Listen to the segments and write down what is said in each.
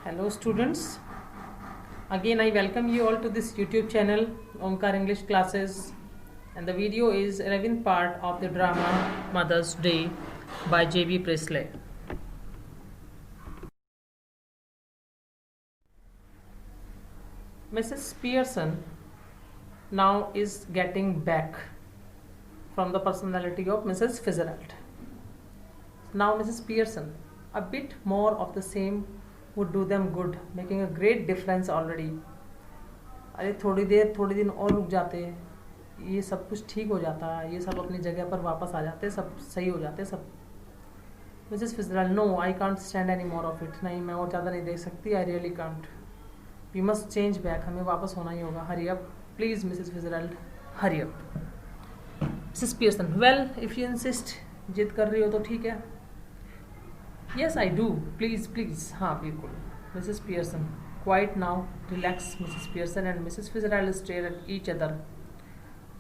Hello students, again I welcome you all to this YouTube channel Omkar English Classes, and the video is 11th part of the drama Mother's Day by J.B. Priestley. Mrs. Pearson now is getting back from the personality of Mrs. Fitzgerald. Now Mrs. Pearson, a bit more of the same would do them good, making a great difference already. अरे थोड़ी दिन और रुक जाते, ये सब कुछ ठीक हो जाता, ये सब अपनी जगह पर वापस आ जाते, सब सही हो जाते सब. Mrs Fitzgerald, no I can't stand any more of it. नहीं, मैं और ज़्यादा नहीं देख सकती. I really can't. We must change back. हमें वापस होना ही होगा. Hurry up please Mrs Fitzgerald, hurry up. Mrs Pearson, well if you insist, जिद कर रही हो तो ठीक है. Yes, I do. Please, please. हाँ बिल्कुल. Mrs. Pearson, quiet now. Relax. Mrs. Pearson and Mrs. Fitzgerald stare at each other.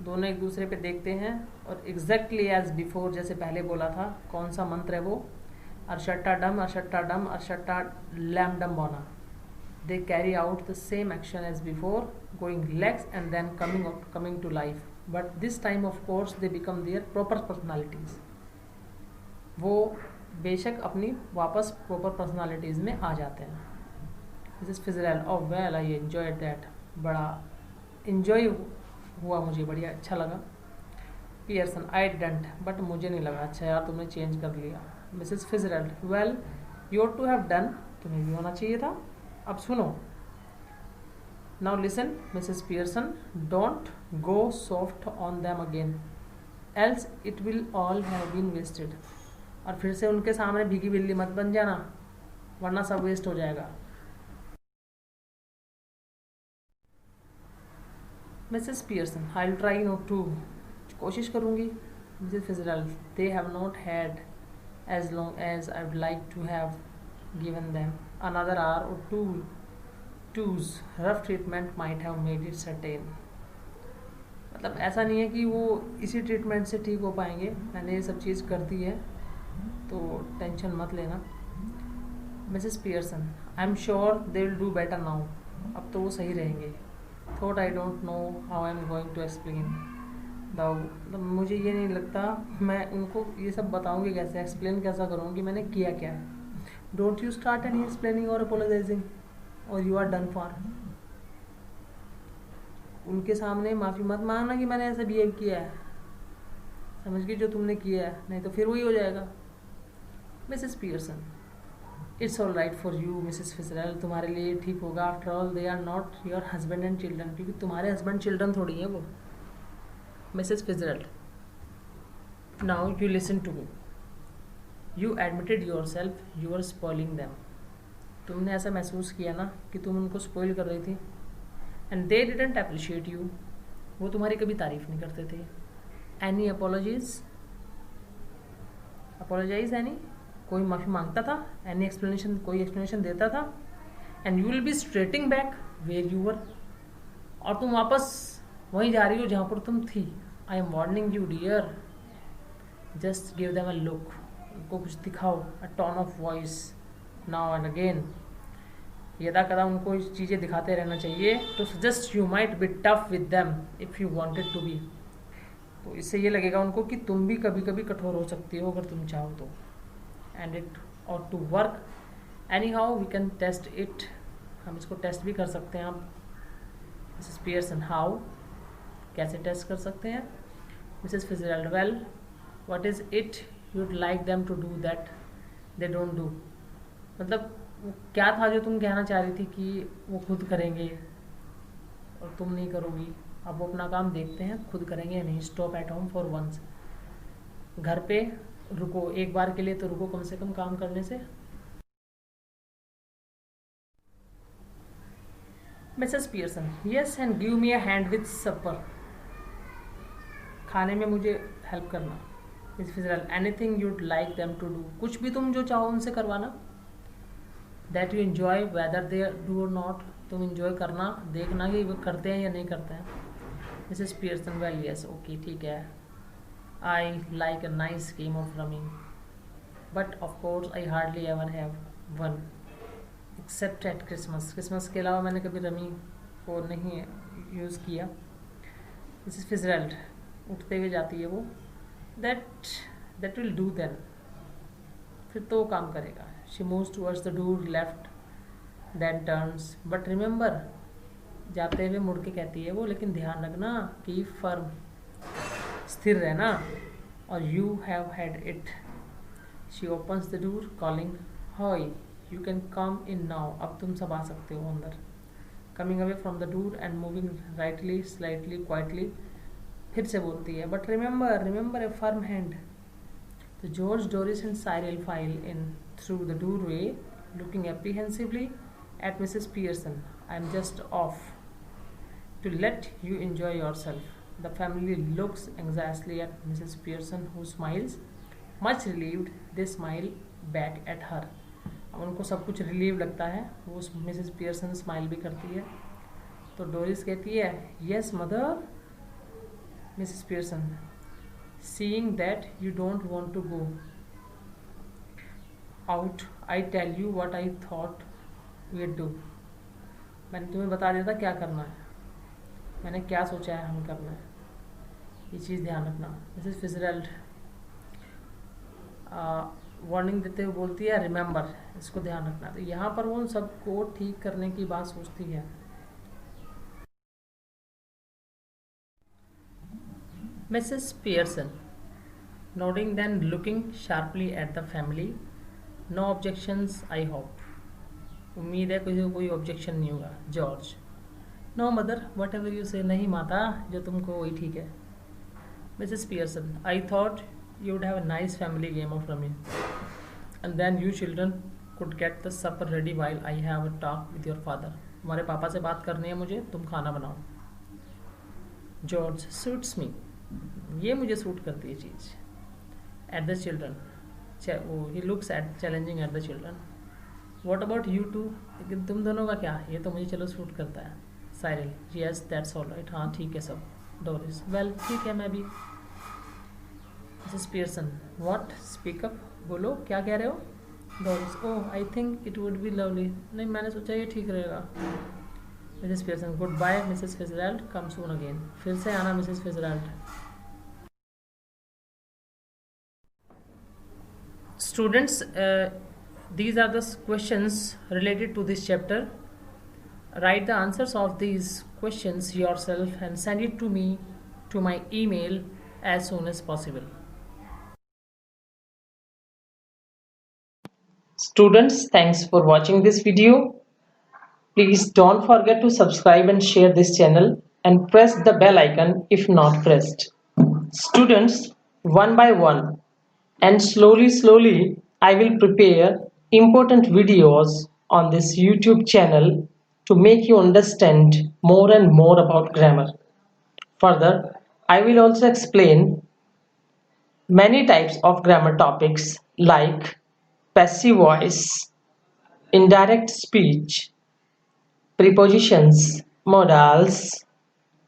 दोनों एक दूसरे पे देखते हैं और exactly as before, जैसे पहले बोला था. कौन सा मंत्र है वो? अर्शट्टा डम, अर्शट्टा डम, अर्शट्टा लैम डम बोना. They carry out the same action as before, going relax and then coming to life. But this time, of course, they become their proper personalities. वो बेशक अपनी वापस प्रॉपर पर्सनालिटीज़ में आ जाते हैं. Mrs Fitzgerald, oh well I enjoy that. बड़ा enjoy हुआ मुझे, बढ़िया अच्छा लगा. पियर्सन, आई डिडंट, बट मुझे नहीं लगा अच्छा यार तुमने चेंज कर लिया. Mrs Fitzgerald, well you ought to have done, तुम्हें भी होना चाहिए था. अब सुनो. Now listen Mrs Pearson, don't go soft on them again, else it will all have been wasted. और फिर से उनके सामने भीगी बिल्ली मत बन जाना, वरना सब वेस्ट हो जाएगा. Mrs Pearson, I will try not to, कोशिश करूँगी. Mrs Fitzgerald, they have not had as long as I would like to have given them another hour or two's rough treatment might have made it certain. मतलब ऐसा नहीं है कि वो इसी treatment से ठीक हो पाएंगे. मैंने ये सब चीज़ कर दी है तो टेंशन मत लेना. Mrs Pearson, I am sure they will do better now. अब तो वो सही रहेंगे. Thought I don't know how I am going to explain though. मतलब मुझे ये नहीं लगता मैं उनको ये सब बताऊंगी कैसे, एक्सप्लेन कैसा करूँगी मैंने किया क्या है. Don't you start any explaining और अपोलोजाइजिंग और यू आर डन फॉर. उनके सामने माफ़ी मत मांगना कि मैंने ऐसा बिहेव किया है, समझ गई जो तुमने किया है, नहीं तो फिर वही हो जाएगा. Mrs Pearson, it's all right for you Mrs Fitzgerald, तुम्हारे लिए ठीक होगा. After all they are not your husband and children, क्योंकि तुम्हारे हस्बैंड चिल्ड्रन थोड़ी हैं वो. Mrs Fitzgerald, now you listen to me. You admitted yourself you are spoiling them. तुमने ऐसा महसूस किया ना कि तुम उनको स्पॉइल कर रही थी. And they didn't appreciate you, वो तुम्हारी कभी तारीफ नहीं करते थे. एनी अपोलॉजीज, अपोलोजाइज एनी, कोई माफ़ी मांगता था. एनी एक्सप्लेनेशन, कोई एक्सप्लेनेशन देता था. And you will be starting back where you were, और तुम वापस वहीं जा रही हो जहाँ पर तुम थी. I am warning you dear, just give them a look, उनको कुछ दिखाओ. A tone of voice now and again. यदा कदा उनको चीज़ें दिखाते रहना चाहिए. तो suggest you might be tough with them if you wanted to be. तो इससे ये लगेगा उनको कि तुम भी कभी कभी कठोर हो सकती हो अगर तुम चाहो तो. And it ought to work anyhow we can test it, हम इसको टेस्ट भी कर सकते हैं. आप मिसेस पियर्सन, हाउ, कैसे टेस्ट कर सकते हैं. Mrs Fitzgerald, well what is it you'd like them to do that they don't do. मतलब वो क्या था जो तुम कहना चाह रही थी कि वो खुद करेंगे और तुम नहीं करोगी. अब वो अपना काम देखते हैं खुद करेंगे या नहीं. Stop at home for once, घर पे रुको एक बार के लिए तो रुको कम से कम काम करने से. Mrs Pearson, yes and give me a hand with supper, खाने में मुझे हेल्प करना. Mrs Fitzgerald, anything you'd like them to do, कुछ भी तुम जो चाहो उनसे करवाना. That you enjoy whether they do or not, तुम इंजॉय करना, देखना कि वो करते हैं या नहीं करते हैं. Mrs Pearson, well yes okay ठीक है. I like a nice game of ramming, but of course I hardly ever have one. Accept eight Christmas, Christmas के अलावा मैंने कभी रमी को नहीं यूज़ किया। मिसेस फिजरल्ड, उठते हुए जाती है वो, दैट विल डू देन, फिर तो वो काम करेगा। She moves towards the door, left, then turns, but remember, जाते हुए मुड़ के कहती है वो, लेकिन ध्यान रखना, कीप फर्म, स्थिर रहना, और you have had it. She opens the door calling, hoy, you can come in now, अब तुम सब आ सकते हो अंदर। Coming away from the door and moving rightly, slightly, quietly, फिर से बोलती है, but remember a firm hand. तो George, Doris and Cyril file in through the doorway, looking apprehensively at Mrs. Pearson. I am just off to let you enjoy yourself. The family looks anxiously at Mrs. Pearson, who smiles. Much relieved, they smile back at her. अब उनको सब कुछ relieve लगता है, वो Mrs Pearson smile भी करती है। तो डोरिस कहती है, yes mother. Mrs Pearson, seeing that you don't want to go out, I tell you what I thought we'd do. मैंने तुम्हें बता दिया था क्या करना है, मैंने क्या सोचा है हम करना है, ये चीज़ ध्यान रखना। मिसेस फिजरल्ड वार्निंग देते हुए बोलती है, रिमेंबर, इसको ध्यान रखना। तो यहाँ पर वो उन सबको ठीक करने की बात सोचती है। Mrs Pearson, nodding, then looking sharply at the family. No objections, I hope. उम्मीद है किसी को कोई ऑब्जेक्शन नहीं होगा। George, no mother, whatever you say, नहीं माता, जो तुमको वही ठीक है। Mrs Pearson, I thought you would have a nice family game of rummy, and then you children could get the supper ready while I have a talk with your father. तुम्हारे पापा से बात करनी है मुझे, तुम खाना बनाओ। जॉर्ज, सूट्स मी, ये मुझे सूट करती है चीज़। At the children, he looks at challenging at the children. What about you two? लेकिन तुम दोनों का क्या, ये तो मुझे चलो सूट करता है। Cyril, yes that's all right, हाँ ठीक है सब। डोरिस, well ठीक है मैं भी। Mrs Pearson, what, speak up, बोलो क्या कह रहे हो। Doris, oh I think it would be lovely, नहीं मैंने सोचा ये ठीक रहेगा। Mrs Pearson, goodbye Mrs Fitzgerald, come soon again, फिर से आना Mrs Fitzgerald. Students, these are the questions related to this chapter. Write the answers of these questions yourself and send it to me to my email as soon as possible. Students, thanks for watching this video. Please don't forget to subscribe and share this channel and press the bell icon if not pressed. Students, one by one and slowly I will prepare important videos on this YouTube channel to make you understand more and more about grammar. Further, I will also explain many types of grammar topics like passive voice, indirect speech, prepositions, modals,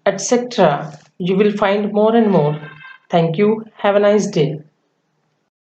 etc. You will find more and more. Thank you. Have a nice day.